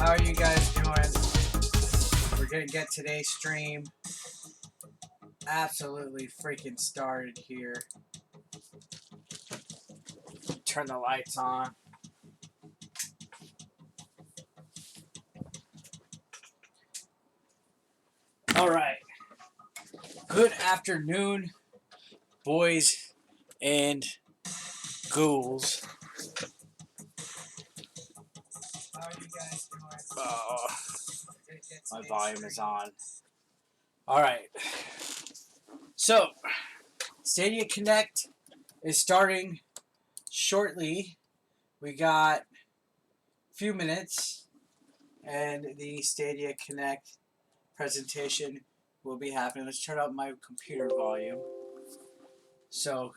How are you guys doing? We're gonna get today's stream absolutely freaking started here. Turn the lights on. All right. Good afternoon, boys and ghouls. How are you guys doing? Oh, my volume is on. All right. So, Stadia Connect is starting shortly. We got a few minutes, and the Stadia Connect presentation will be happening. Let's turn up my computer volume. So,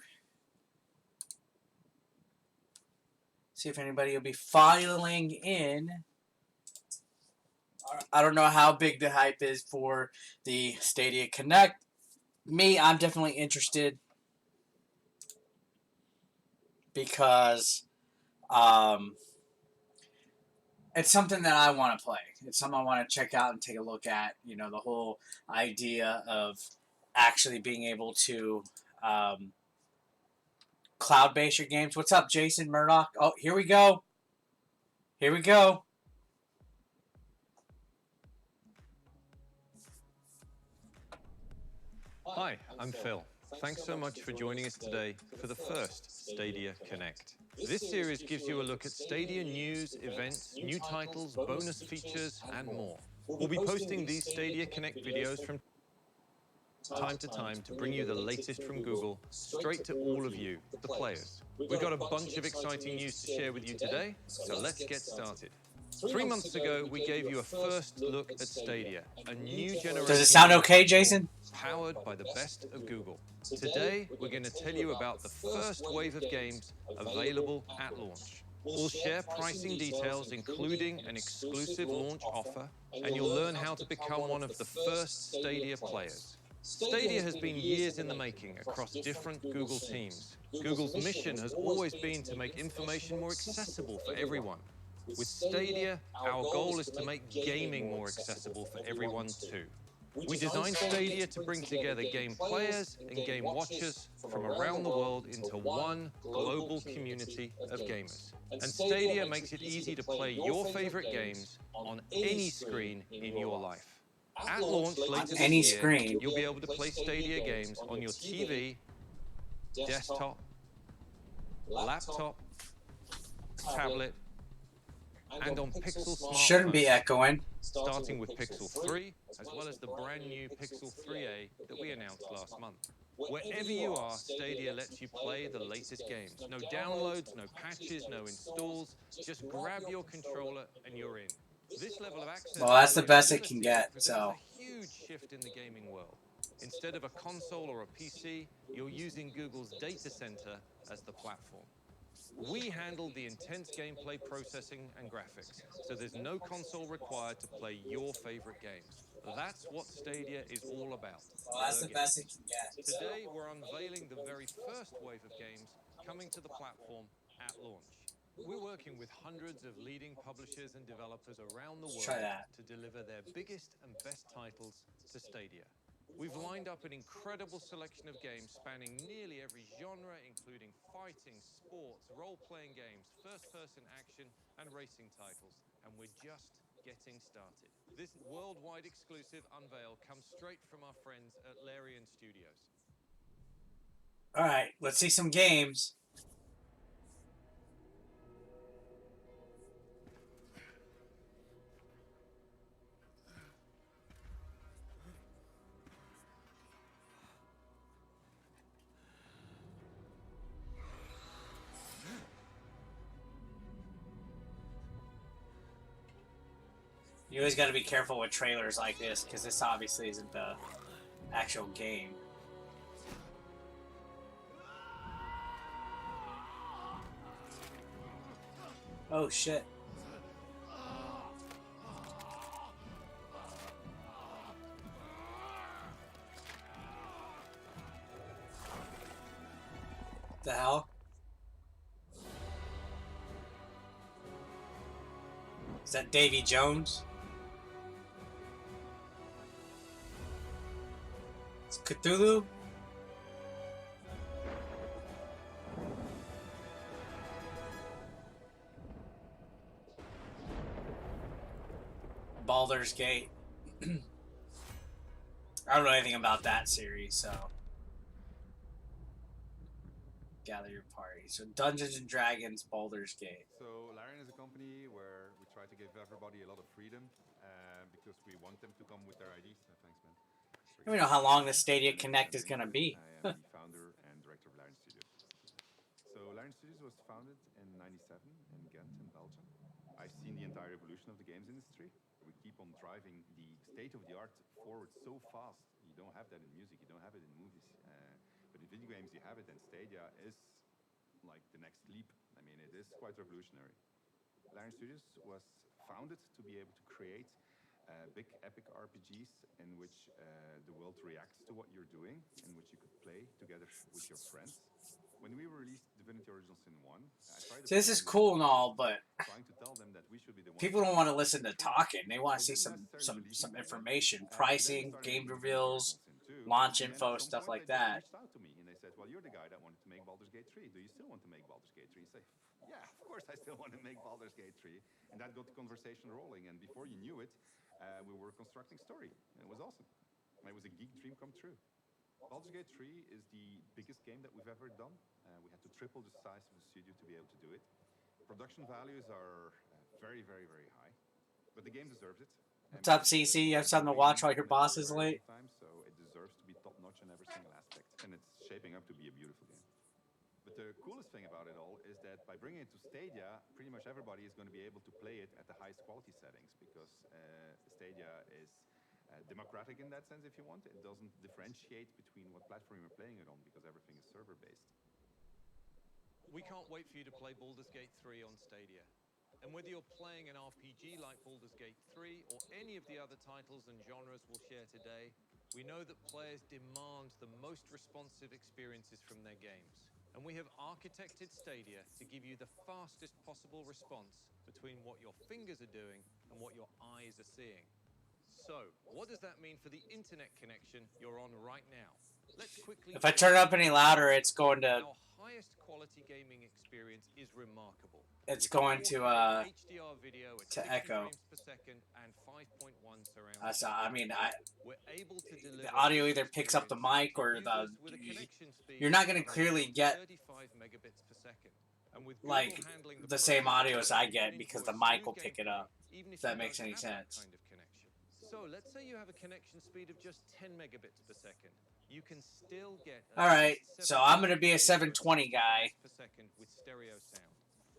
see if anybody will be filing in. I don't know how big the hype is for the Stadia Connect. Me, I'm definitely interested because it's something that I want to play. It's something I want to check out and take a look at. You know, the whole idea of actually being able to cloud-base your games. What's up, Jason Murdoch? Oh, here we go. Here we go. Hi, I'm Phil. Thanks so much for joining us today for the first Stadia Connect. This series gives you a look at Stadia news, events, new titles, bonus features, and more. We'll be posting these Stadia Connect videos from time to time to bring you the latest from Google straight to all of you, the players. We've got a bunch of exciting news to share with you today, so let's get started. 3 months ago, we gave you a first look at Stadia, a new generation. Does it sound okay, Jason? Powered by the best of Google. Today, we're going to tell you about the first wave of games available at launch. We'll share pricing details, including an exclusive launch offer, and you'll learn how to become one of the first Stadia players. Stadia has been years in the making across different Google teams. Google's mission has always been to make information more accessible for everyone. With Stadia, our goal is to make gaming more accessible for everyone too. We designed Stadia to bring together game players and game watchers from around the world into one global community of gamers. And Stadia makes it easy to play your favorite games on any screen in your life. At launch later this year, you'll be able to play Stadia games on your TV, desktop, laptop, tablet, and on Pixel smartphones. Shouldn't be echoing. Starting with Pixel 3, as well as the brand new Pixel 3a that we announced last month. Wherever you are, Stadia lets you play the latest games. No downloads, no patches, no installs. Just grab your controller and you're in. This level of access, well, that's the best it can get. So, a huge shift in the gaming world. Instead of a console or a PC, you're using Google's data center as the platform. We handle the intense gameplay processing and graphics, so there's no console required to play your favorite games. That's what Stadia is all about. well, that's the best it can get. Today, we're unveiling the very first wave of games coming to the platform at launch. We're working with hundreds of leading publishers and developers around the world to deliver their biggest and best titles to Stadia. We've lined up an incredible selection of games spanning nearly every genre, including fighting, sports, role-playing games, first-person action, and racing titles. And we're just getting started. This worldwide exclusive unveil comes straight from our friends at Larian Studios. All right, let's see some games. You always got to be careful with trailers like this because this obviously isn't the actual game. Oh shit. The hell? Is that Davy Jones? It's Cthulhu? Baldur's Gate. I don't know anything about that series, so. Gather your party. So Dungeons and Dragons, Baldur's Gate. So Larian is a company where we try to give everybody a lot of freedom because we want them to come with their IDs. Thanks, man. I don't know how long the Stadia Connect is going to be. I am the founder and director of Larian Studios. So Larian Studios was founded in '97 in Ghent in Belgium. I've seen the entire evolution of the games industry. We keep on driving the state of the art forward so fast. You don't have that in music, you don't have it in movies. But in video games, you have it, and Stadia is like the next leap. I mean, it is quite revolutionary. Larian Studios was founded to be able to create big epic RPGs in which the world reacts to what you're doing, in which you could play together with your friends. When we released Divinity Original Sin 1, I tried to So this is cool and all, but trying to tell them that we should be the ones people don't want to listen to talking. They want to see some information, pricing, game reveals, launch info, stuff like that. reached out to me and they said, well, you're the guy that wanted to make Baldur's Gate 3. Do you still want to make Baldur's Gate 3? You say, yeah, of course I still want to make Baldur's Gate 3. And that got the conversation rolling. And before you knew it, we were constructing story. And it was awesome. And it was a geek dream come true. Baldur's Gate 3 is the biggest game that we've ever done. We had to triple the size of the studio to be able to do it. Production values are very, very, very high. But the game deserves it. What's up, CC? You have something to watch while your boss is late? So it deserves to be top-notch in every single aspect. And it's shaping up to be a beautiful game. But the coolest thing about it all is that by bringing it to Stadia, pretty much everybody is going to be able to play it at the highest quality settings because Stadia is democratic in that sense, if you want. It doesn't differentiate between what platform you're playing it on because everything is server-based. We can't wait for you to play Baldur's Gate 3 on Stadia. And whether you're playing an RPG like Baldur's Gate 3 or any of the other titles and genres we'll share today, we know that players demand the most responsive experiences from their games. And we have architected Stadia to give you the fastest possible response between what your fingers are doing and what your eyes are seeing. So, what does that mean for the internet connection you're on right now? Let's quickly. If I turn it up any louder, it's going to. Our highest quality gaming experience is remarkable. It's going to HDR video at 60 echo. frames per second and 5.1 surround. I mean, We're able to deliver the audio either picks up the mic or the. You're not going to clearly get 35 megabits per second. And with like handling the same audio as I get because the mic will pick it up. If that makes any sense. Kind of connection. So let's say you have a connection speed of just 10 megabits per second. You can still get. All right, so I'm going to be a 720 guy. Per second with stereo sound.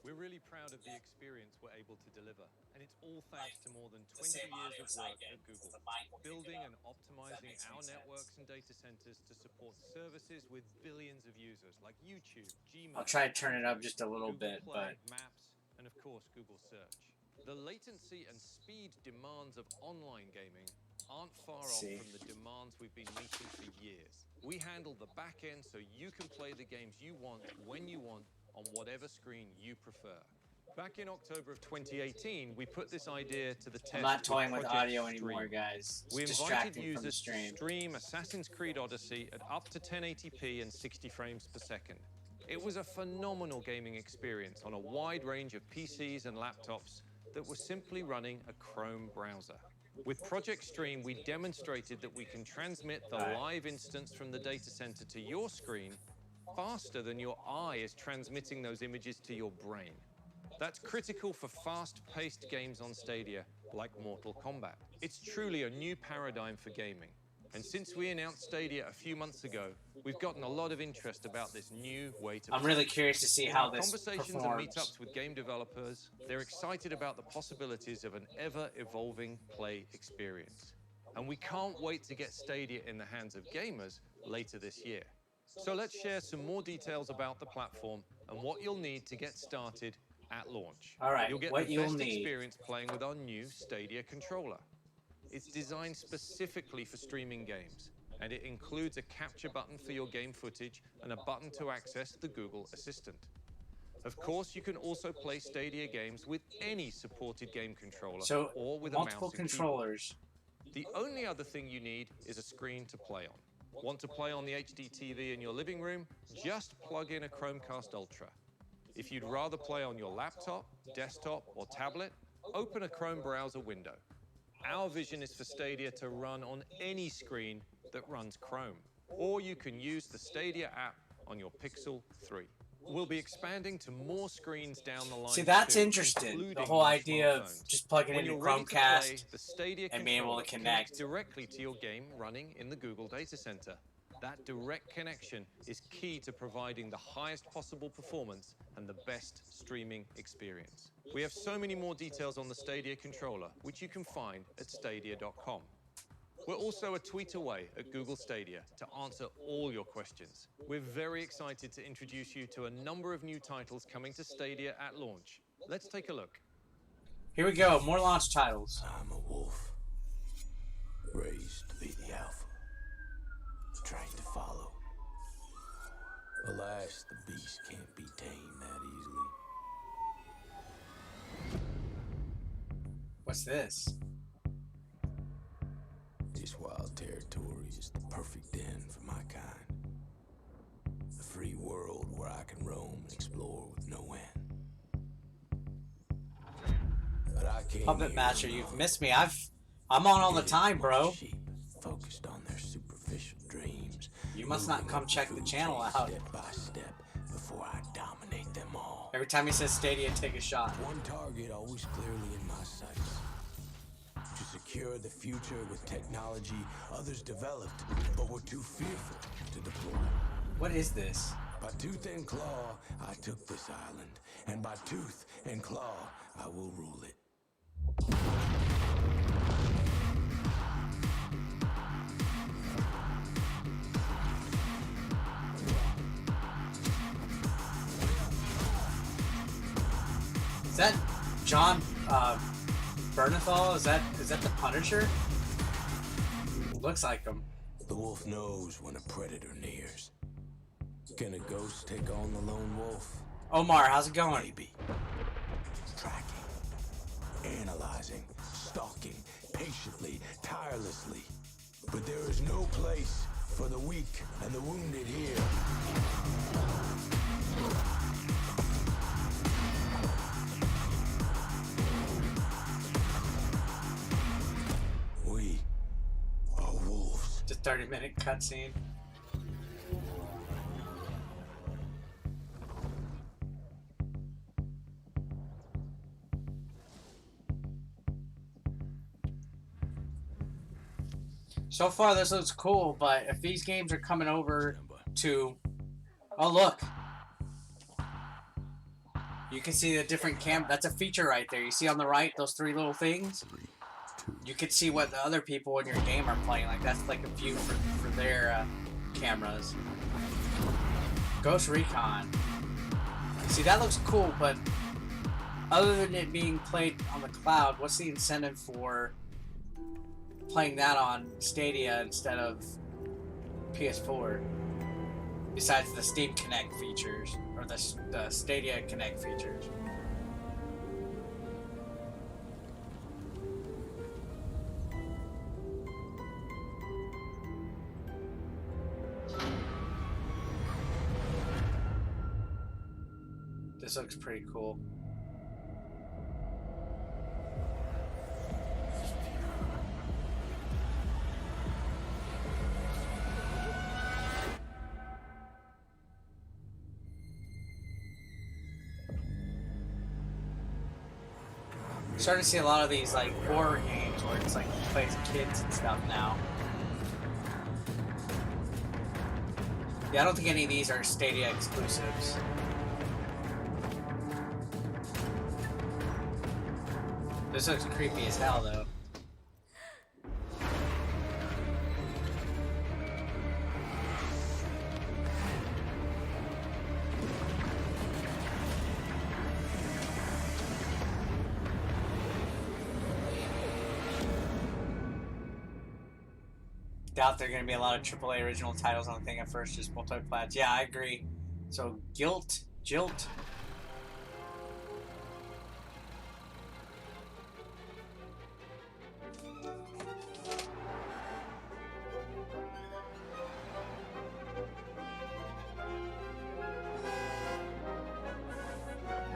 We're really proud of the experience we're able to deliver, and it's all thanks to more than 20 years of work at Google, building and optimizing our networks and data centers to support services with billions of users like YouTube, Gmail. I'll try to turn it up just a little Google bit, Play, but Maps, and of course Google Search. The latency and speed demands of online gaming aren't far off from the demands we've been meeting for years. We handle the back end so you can play the games you want when you want on whatever screen you prefer. Back in October of 2018, we put this idea to the test. I'm not toying with audio Stream. anymore, guys. It's we invited distracting from the users stream. to stream Assassin's Creed Odyssey at up to 1080p and 60 frames per second. It was a phenomenal gaming experience on a wide range of PCs and laptops that were simply running a Chrome browser. With Project Stream, we demonstrated that we can transmit the live instance from the data center to your screen faster than your eye is transmitting those images to your brain. That's critical for fast-paced games on Stadia, like Mortal Kombat. It's truly a new paradigm for gaming. And since we announced Stadia a few months ago, we've gotten a lot of interest about this new way to play. I'm really curious to see how this conversations performs. and meetups with game developers, they're excited about the possibilities of an ever-evolving play experience. And we can't wait to get Stadia in the hands of gamers later this year. So let's share some more details about the platform and what you'll need to get started at launch. All right, You'll get what the you'll best need. experience playing with our new Stadia controller. It's designed specifically for streaming games, and it includes a capture button for your game footage and a button to access the Google Assistant. Of course, you can also play Stadia games with any supported game controller So, or with a multiple mouse and keyboard. controllers. The only other thing you need is a screen to play on. Want to play on the HD TV in your living room? Just plug in a Chromecast Ultra. If you'd rather play on your laptop, desktop, or tablet, open a Chrome browser window. Our vision is for Stadia to run on any screen that runs Chrome. Or you can use the Stadia app on your Pixel 3. We'll be expanding to more screens down the line. See, that's too, interesting. The including whole more idea of smartphones. just plugging When in your you're ready to play, Chromecast the Stadia and being able to controller connect. connects directly to your game running in the Google Data Center. That direct connection is key to providing the highest possible performance and the best streaming experience. We have so many more details on the Stadia controller, which you can find at stadia.com. We're also a tweet away at Google Stadia to answer all your questions. We're very excited to introduce you to a number of new titles coming to Stadia at launch. Let's take a look. Here we go, more launch titles. I'm a wolf, raised to be the alpha, trained to follow. Alas, the beast can't be tamed that easily. What's this? This wild territory is the perfect den for my kind. A free world where I can roam and explore with no end. But I can't. Puppet Master, you've missed me. I'm on all the time, bro. Sheep focused on their superficial dreams. You must not come check the channel out. Step by step before I dominate them all. Every time he says Stadia, take a shot. One target always clearly in my sights. To secure the future with technology others developed, but were too fearful to deploy. What is this? By tooth and claw, I took this island, and by tooth and claw, I will rule it. Is that John Bernthal? Is that the Punisher? Looks like him. The wolf knows when a predator nears. Can a ghost take on the lone wolf? Omar, how's it going? Maybe. Tracking, analyzing, stalking, patiently, tirelessly. But there is no place for the weak and the wounded here. We are wolves. Just 30-minute cutscene. So far, this looks cool, but if these games are coming over to... Oh, look. You can see the different that's a feature right there. You see on the right, those three little things? You can see what the other people in your game are playing. Like, that's like a view for their cameras. Ghost Recon. See, that looks cool, but other than it being played on the cloud, what's the incentive for playing that on Stadia instead of PS4? Besides the Steam Connect features, or the Stadia Connect features. This looks pretty cool. Starting to see a lot of these like horror games where it's like you play as kids and stuff now. Yeah, I don't think any of these are Stadia exclusives. This looks creepy as hell though. Doubt there are going to be a lot of AAA original titles on the thing at first, just multi-plats. Yeah, I agree. So, Jilt.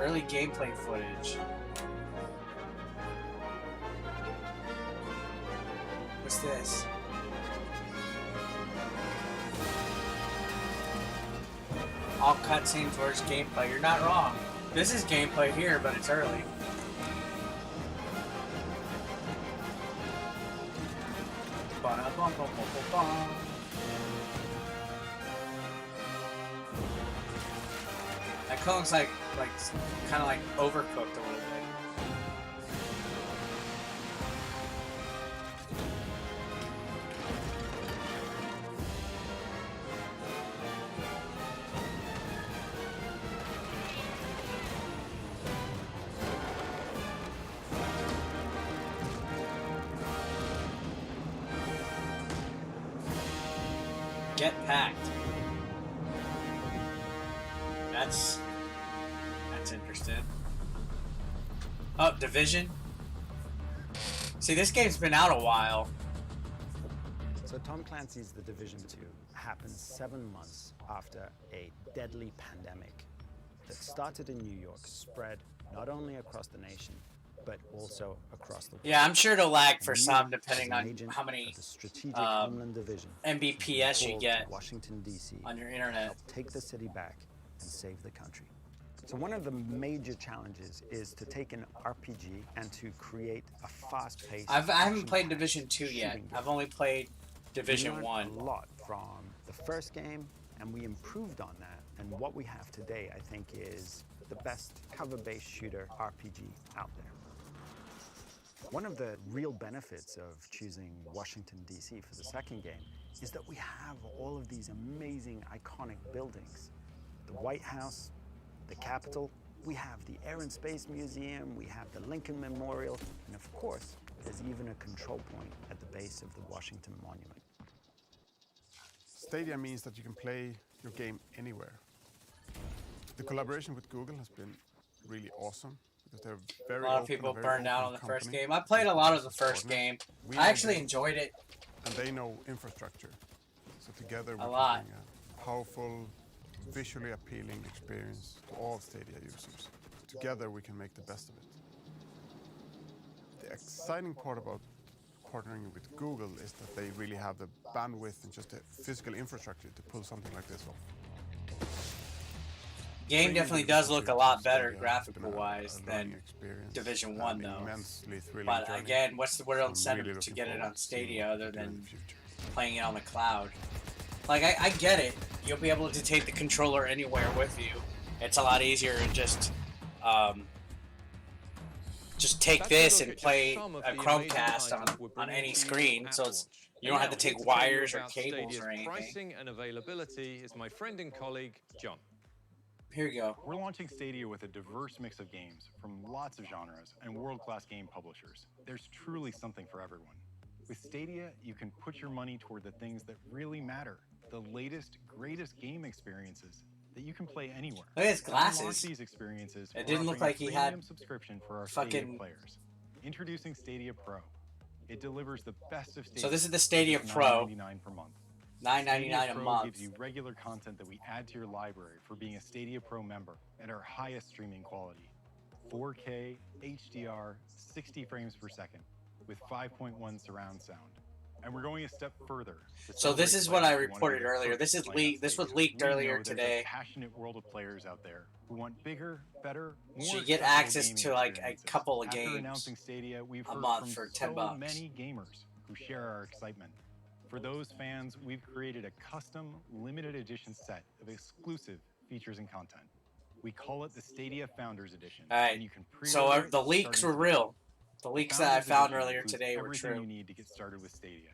Early gameplay footage. What's this? All cutscenes versus gameplay. You're not wrong. This is gameplay here, but it's early. That looks like kind of like overcooked a little bit. Get packed. That's interesting. Oh, Division. See, this game's been out a while. So Tom Clancy's The Division 2 happened 7 months after a deadly pandemic that started in New York, spread not only across the nation, but also across the world. Yeah, I'm sure it'll lag for And some, you, depending as an on agent how many of the Strategic Homeland Division, Mbps you called get to Washington, D.C. on your internet. help take the city back and save the country. So one of the major challenges is to take an RPG and to create a fast-paced. I haven't played Division 2 yet. shooting game. I've only played Division We 1. learned a lot from the first game, and we improved on that. And what we have today, I think, is the best cover-based shooter RPG out there. One of the real benefits of choosing Washington, D.C. for the second game is that we have all of these amazing, iconic buildings. The White House, the Capitol, we have the Air and Space Museum, we have the Lincoln Memorial, and of course, there's even a control point at the base of the Washington Monument. Stadia means that you can play your game anywhere. The collaboration with Google has been really awesome because they're very A lot of open, people very burned out open on the first company. game. I played a lot of the first game. We I know actually game, enjoyed it and they know infrastructure. So together we a can lot. bring a powerful, visually appealing experience to all Stadia users. Together we can make the best of it. The exciting part about partnering with Google is that they really have the bandwidth and just the physical infrastructure to pull something like this off. Game definitely does look a lot better graphical wise than Division 1 though. But again, what's the real incentive to get it on Stadia other than playing it on the cloud? Like, I get it. You'll be able to take the controller anywhere with you. It's a lot easier to just take this and play a Chromecast on any screen, so it's, you don't have to take wires or cables or anything. Pricing and availability is my friend and colleague, John. Here you go. We're launching Stadia with a diverse mix of games from lots of genres and world-class game publishers. There's truly something for everyone. With Stadia, you can put your money toward the things that really matter, the latest, greatest game experiences that you can play anywhere. Look at his glasses. Launch these experiences. It didn't look like he had subscription for our fucking Stadia players. Introducing Stadia Pro. It delivers the best of Stadia. So this is the Stadia Pro. $9.99 per month. $9.99 a month. Gives you regular content that we add to your library for being a Stadia Pro member at our highest streaming quality. 4K, HDR, 60 frames per second with 5.1 surround sound. And we're going a step further. So this is what I reported earlier. This is leaked. This was leaked earlier today. Passionate world of players out there who want bigger, better, more So you get access to like a couple of games announcing Stadia, we've a heard month from for $10. so many gamers who share our excitement. For those fans, we've created a custom, limited edition set of exclusive features and content. We call it the Stadia Founders Edition. All right. And you can So the leaks were real. The leaks that I found earlier today were everything true. you need to get started with Stadia.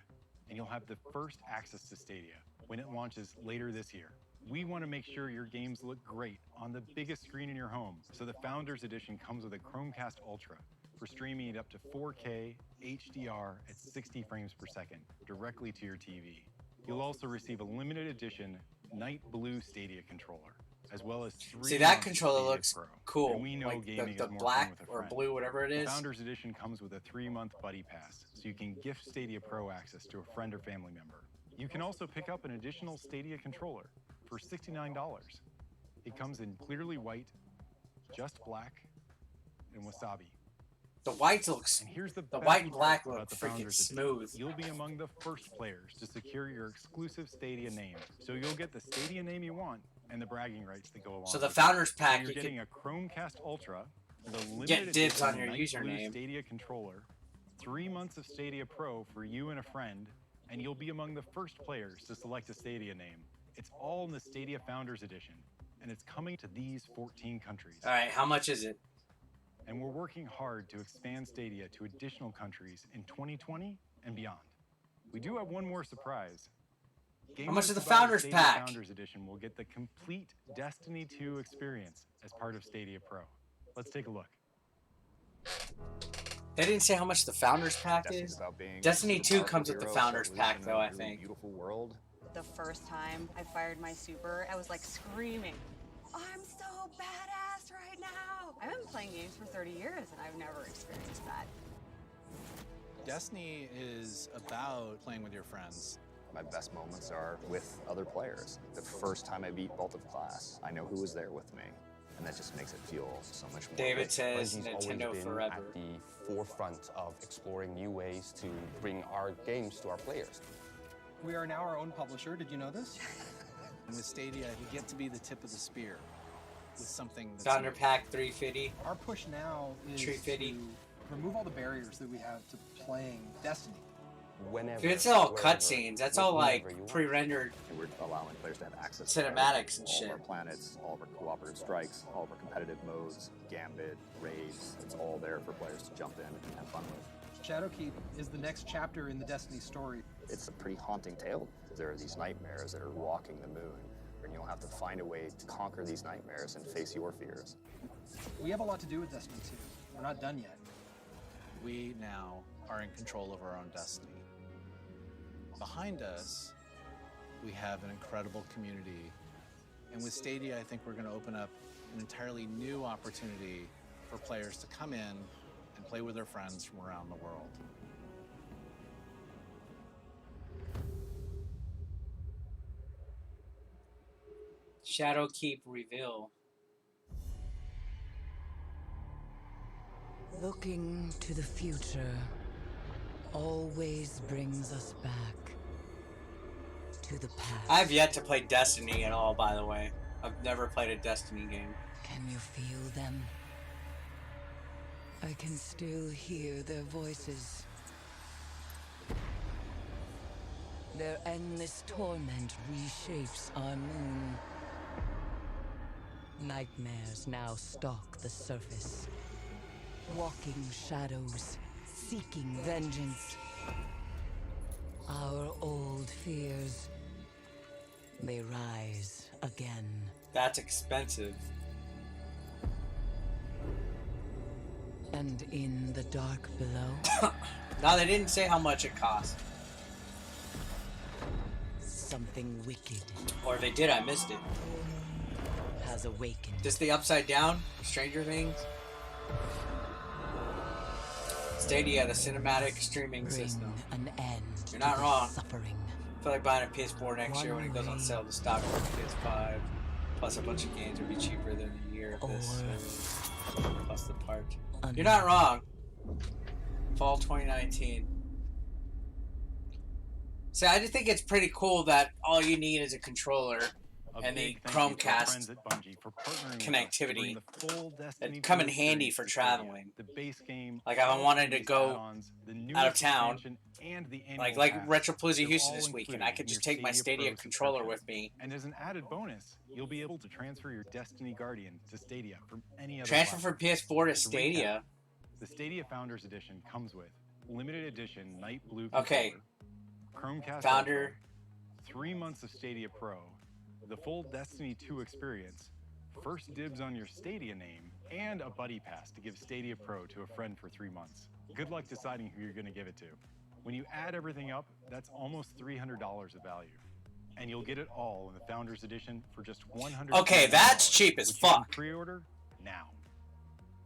And you'll have the first access to Stadia when it launches later this year. We want to make sure your games look great on the biggest screen in your home. So the Founders Edition comes with a Chromecast Ultra for streaming it up to 4K HDR at 60 frames per second directly to your TV. You'll also receive a limited edition Night Blue Stadia controller, as well as 3 See, that months of controller Stadia looks Pro. cool. And we know Like gaming the is more black fun with a or friend. blue, whatever it The is. Founders Edition comes with a 3-month buddy pass, so you can gift Stadia Pro access to a friend or family member. You can also pick up an additional Stadia controller for $69. It comes in clearly white, just black and wasabi. The whites looks. And here's the white and best black part look about the freaking Founders Edition. smooth. You'll be among the first players to secure your exclusive Stadia name. So you'll get the Stadia name you want and the bragging rights that go along So the with it. Founders So Pack, you're you getting can a Chromecast Ultra, the limited get dibs on edition your Night Blue username. Stadia controller, 3 months of Stadia Pro for you and a friend, and you'll be among the first players to select a Stadia name. It's all in the Stadia Founders Edition, and it's coming to these 14 countries. All right, how much is it? And we're working hard to expand Stadia to additional countries in 2020 and beyond. We do have one more surprise. How much is the Gamers who buy Founders Stadia Pack? Founders Edition will get the complete Destiny 2 experience as part of Stadia Pro. Let's take a look. They didn't say how much the Founders Pack Destiny's is. about being Destiny a 2 powerful comes with the hero, Founders set Pack, loose in though, a I really think. Beautiful world. The first time I fired my super, I was like screaming, I'm so badass right now. I've been playing games for 30 years and I've never experienced that. Destiny is about playing with your friends. My best moments are with other players. The first time I beat Vault of Glass, I know who was there with me, and that just makes it feel so much more David rich. says Bungie's Nintendo always been forever. at the forefront of exploring new ways to bring our games to our players. We are now our own publisher. Did you know this? And with Stadia, you get to be the tip of the spear with something that's Founder new. Pack 350. Our push now is 350. to remove all the barriers that we have to playing Destiny. Whenever, Dude, it's all wherever, cutscenes. That's all whenever like you want. pre-rendered. And we're allowing players to have access to Cinematics and all shit. of our planets, all of our cooperative strikes, all of our competitive modes, Gambit, raids. It's all there for players to jump in and have fun with. Shadowkeep is the next chapter in the Destiny story. It's a pretty haunting tale. There are these nightmares that are walking the moon, and you'll have to find a way to conquer these nightmares and face your fears. We have a lot to do with Destiny 2. We're not done yet. We now are in control of our own destiny. Behind us, we have an incredible community. And with Stadia, I think we're going to open up an entirely new opportunity for players to come in and play with their friends from around the world. Shadowkeep reveal. Looking to the future always brings us back to the past. I've yet to play Destiny at all, by the way. I've never played a Destiny game. Can you feel them? I can still hear their voices. Their endless torment reshapes our moon. Nightmares now stalk the surface. Walking shadows, seeking vengeance. Our old fears may rise again. That's expensive. And in the dark below, No, they didn't say how much it cost. something wicked Or if they did, I missed it. has awakened. Just the Upside Down? Stranger Things? Stadia, the cinematic streaming Bring system. an end You're to not the wrong. suffering. I feel like buying a PS4 next year when it goes on sale to stock for PS5. Plus a bunch of games would be cheaper than a year of this. Plus the part. You're not wrong. Fall 2019. See, I just think it's pretty cool that all you need is a controller and the Chromecast connectivity. It'd come in handy for traveling. Like if I wanted to go out of town, like Retropalooza Houston this weekend, I could just take my Stadia controller with me. And as an added bonus, you'll be able to transfer your Destiny Guardian to Stadia from any other Transfer from platform. PS4 to Stadia. The Stadia Founders Edition comes with limited edition Night Blue Okay. controller, Chromecast Founder. Ultra, 3 months of Stadia Pro, the full Destiny 2 experience, first dibs on your Stadia name, and a buddy pass to give Stadia Pro to a friend for 3 months. Good luck deciding who you're going to give it to. When you add everything up, that's almost $300 of value. And you'll get it all in the Founders Edition for just $100. Okay, that's cheap as fuck. Pre-order now.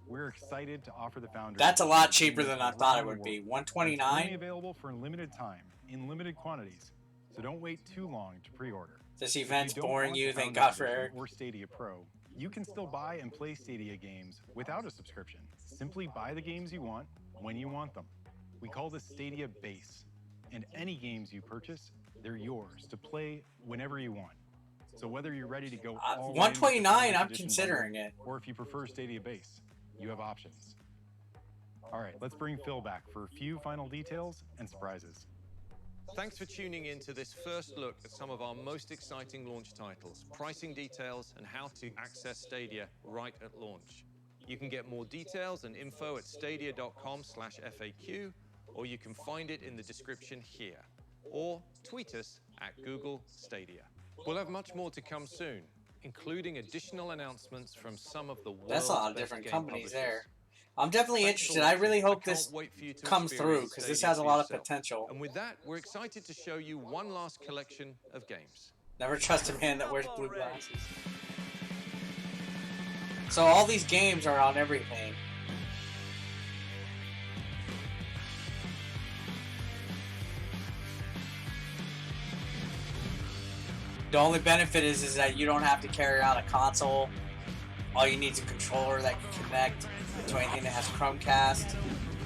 We're excited to offer the Founders. That's a lot Edition cheaper than I thought it would be. It's only $129? available for a limited time, in limited quantities. So don't wait too long to pre-order. This If event's you don't boring want you, the thank Founders God for Edition Eric. or Stadia Pro, You can still buy and play Stadia games without a subscription. Simply buy the games you want when you want them. We call this Stadia Base. And any games you purchase, they're yours to play whenever you want. So whether you're ready to go all in with the 129, Founders I'm Edition considering bundle, it. or if you prefer Stadia Base, you have options. All right, let's bring Phil back for a few final details and surprises. Thanks for tuning in to this first look at some of our most exciting launch titles, pricing details, and how to access Stadia right at launch. You can get more details and info at stadia.com/FAQ, or you can find it in the description here, or tweet us at Google Stadia. We'll have much more to come soon, including additional announcements from some of the world's That's a lot of best different game companies publishers. there. I'm definitely Thanks for interested. I really watching. hope I this can't wait for you to comes through, experience because this Stadia has a for lot of yourself. potential. And with that, we're excited to show you one last collection of games. Never trust a man that wears blue glasses. So all these games are on everything. The only benefit is that you don't have to carry around a console. All you need is a controller that can connect to anything that has Chromecast.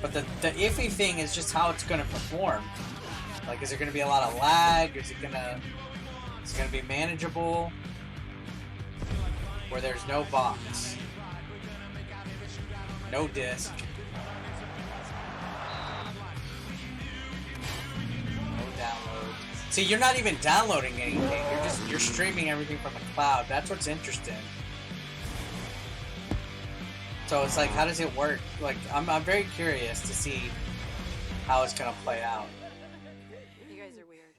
But the iffy thing is just how it's going to perform. Like, is there going to be a lot of lag? Is it going to be manageable? Where there's no box, no disc, no download. See, you're not even downloading anything. You're streaming everything from the cloud. That's what's interesting. So it's like, how does it work? Like, I'm very curious to see how it's gonna play out. You guys are weird.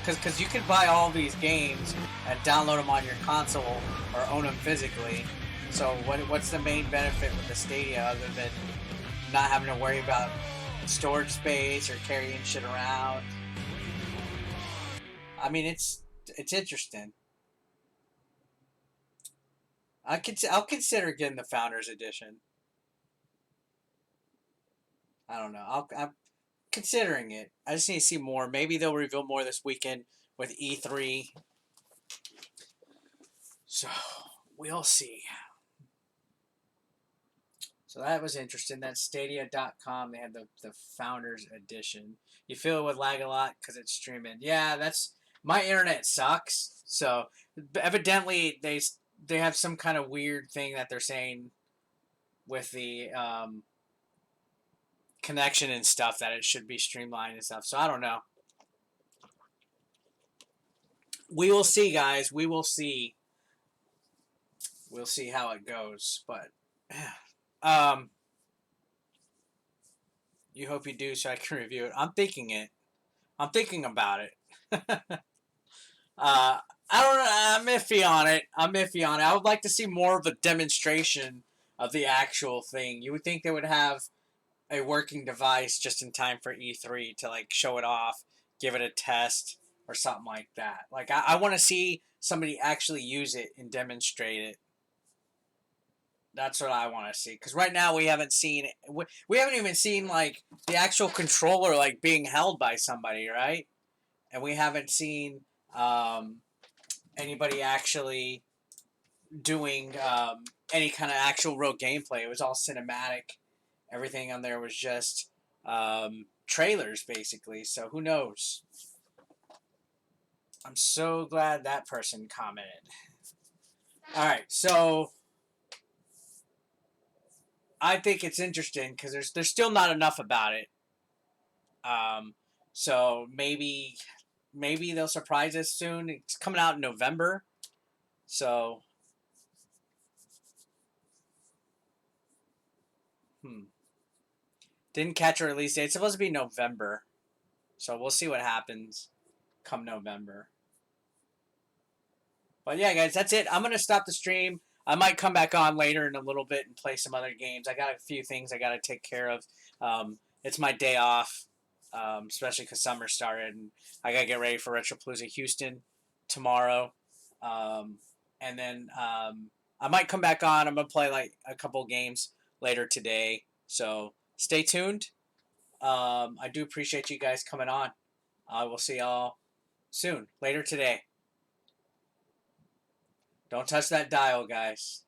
Because you could buy all these games and download them on your console or own them physically. So what's the main benefit with the Stadia other than not having to worry about storage space or carrying shit around? I mean, it's interesting. I'll consider getting the Founders Edition. I don't know. I'm considering it. I just need to see more. Maybe they'll reveal more this weekend with E3. So we'll see. So that was interesting. That's Stadia.com. They had the Founders Edition. You feel it would lag a lot because it's streaming. Yeah, that's my internet sucks. So evidently they have some kind of weird thing that they're saying with the connection and stuff, that it should be streamlined and stuff. So I don't know. We will see, guys. We will see. We'll see how it goes. But you hope you do so I can review it. I'm thinking it. I'm thinking about it. I don't know. I'm iffy on it. I would like to see more of a demonstration of the actual thing. You would think they would have a working device just in time for E3 to like show it off, give it a test or something like that. Like I want to see somebody actually use it and demonstrate it. That's what I want to see. Because right now we haven't seen we haven't even seen like the actual controller like being held by somebody, right? And we haven't seen anybody actually doing any kind of actual real gameplay. It was all cinematic. Everything on there was just trailers, basically. So who knows? I'm so glad that person commented. All right, so I think it's interesting because there's still not enough about it. So maybe they'll surprise us soon. It's coming out in November, so didn't catch a release date. It's supposed to be November, so we'll see what happens come November. But yeah, guys, that's it. I'm gonna stop the stream. I might come back on later in a little bit and play some other games. I got a few things I got to take care of. It's my day off, especially because summer started, and I got to get ready for Retropalooza Houston tomorrow. And then I might come back on. I'm going to play like a couple games later today. So stay tuned. I do appreciate you guys coming on. I will see y'all soon, later today. Don't touch that dial, guys.